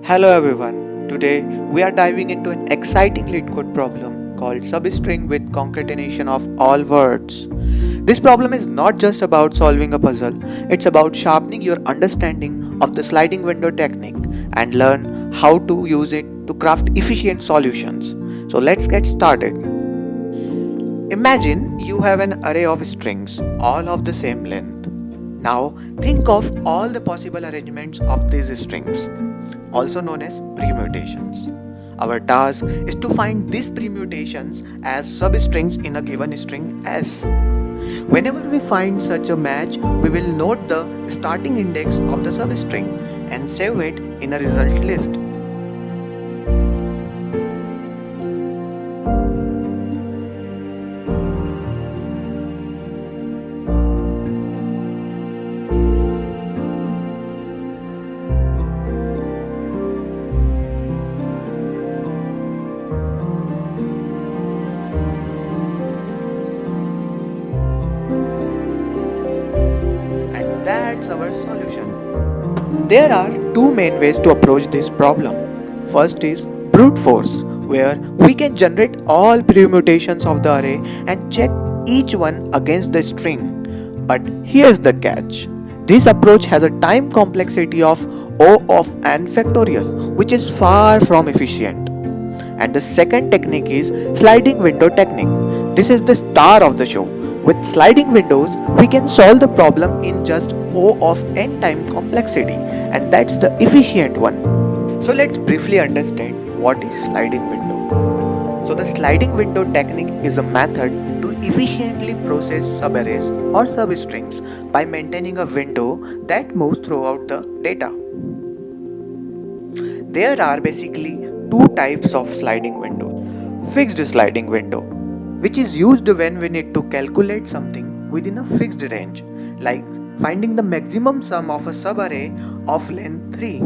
Hello everyone. Today we are diving into an exciting LeetCode problem called substring with concatenation of all words. This problem is not just about solving a puzzle, it's about sharpening your understanding of the sliding window technique and learn how to use it to craft efficient solutions. So let's get started. Imagine you have an array of strings, all of the same length. Now think of all the possible arrangements of these strings, also known as permutations. Our task is to find these permutations as substrings in a given string S. Whenever we find such a match, we will note the starting index of the substring and save it in a result list. And that's our solution. There are two main ways to approach this problem. First is brute force, where we can generate all permutations of the array and check each one against the string. But here's the catch. This approach has a time complexity of O of n factorial, which is far from efficient. And the second technique is sliding window technique. This is the star of the show. With sliding windows, we can solve the problem in just O of n time complexity, and that's the efficient one. So let's briefly understand what is sliding window. So the sliding window technique is a method to efficiently process subarrays or substrings by maintaining a window that moves throughout the data. There are basically two types of sliding window. Fixed sliding window, which is used when we need to calculate something within a fixed range, like finding the maximum sum of a subarray of length 3.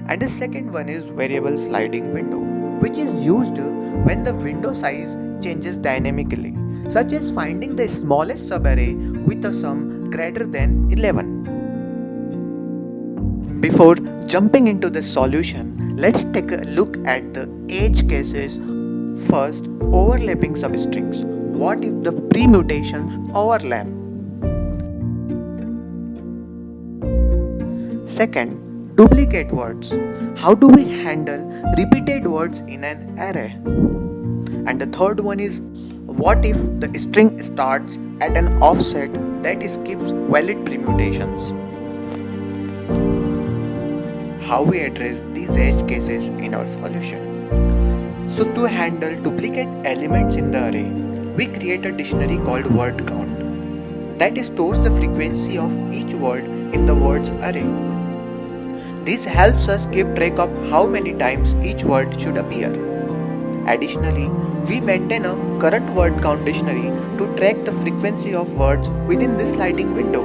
And the second one is variable sliding window, which is used when the window size changes dynamically, such as finding the smallest subarray with a sum greater than 11. Before jumping into the solution, let's take a look at the edge cases. First, overlapping substrings. What if the permutations overlap? Second, duplicate words. How do we handle repeated words in an array? And the third one is, what if the string starts at an offset that skips valid permutations? How we address these edge cases in our solution. So to handle duplicate elements in the array, we create a dictionary called word count that stores the frequency of each word in the words array. This helps us keep track of how many times each word should appear. Additionally, we maintain a current word count dictionary to track the frequency of words within this sliding window.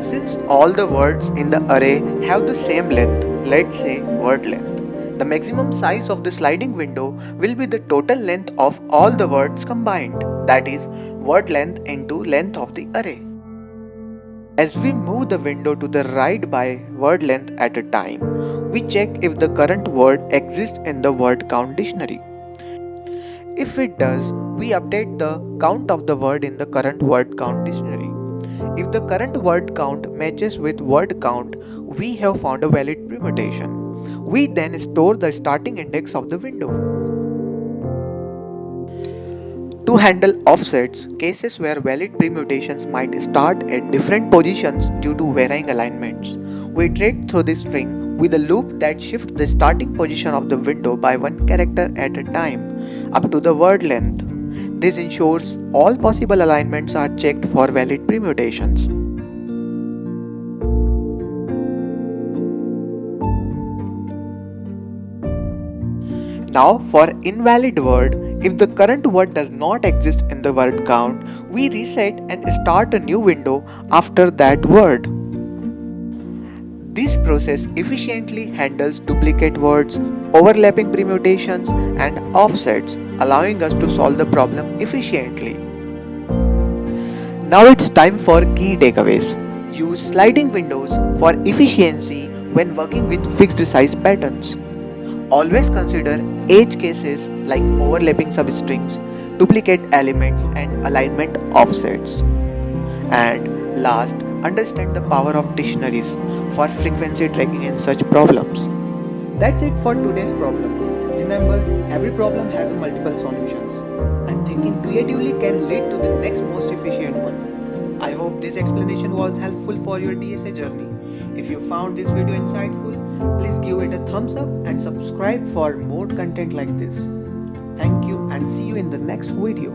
Since all the words in the array have the same length, let's say word length, the maximum size of the sliding window will be the total length of all the words combined, that is, word length into length of the array. As we move the window to the right by word length at a time, we check if the current word exists in the word count dictionary. If it does, we update the count of the word in the current word count dictionary. If the current word count matches with word count, we have found a valid permutation. We then store the starting index of the window. To handle offsets, cases where valid permutations might start at different positions due to varying alignments, we iterate through the string with a loop that shifts the starting position of the window by one character at a time, up to the word length. This ensures all possible alignments are checked for valid permutations. Now for invalid word, if the current word does not exist in the word count, we reset and start a new window after that word. This process efficiently handles duplicate words, overlapping permutations, and offsets, allowing us to solve the problem efficiently. Now it's time for key takeaways. Use sliding windows for efficiency when working with fixed size patterns. Always consider edge cases like overlapping substrings, duplicate elements, and alignment offsets. And last, understand the power of dictionaries for frequency tracking in such problems. That's it for today's problem. Remember, every problem has multiple solutions, and thinking creatively can lead to the next most efficient one. I hope this explanation was helpful for your DSA journey. If you found this video insightful, please give it a thumbs up and subscribe for more content like this. Thank you and see you in the next video.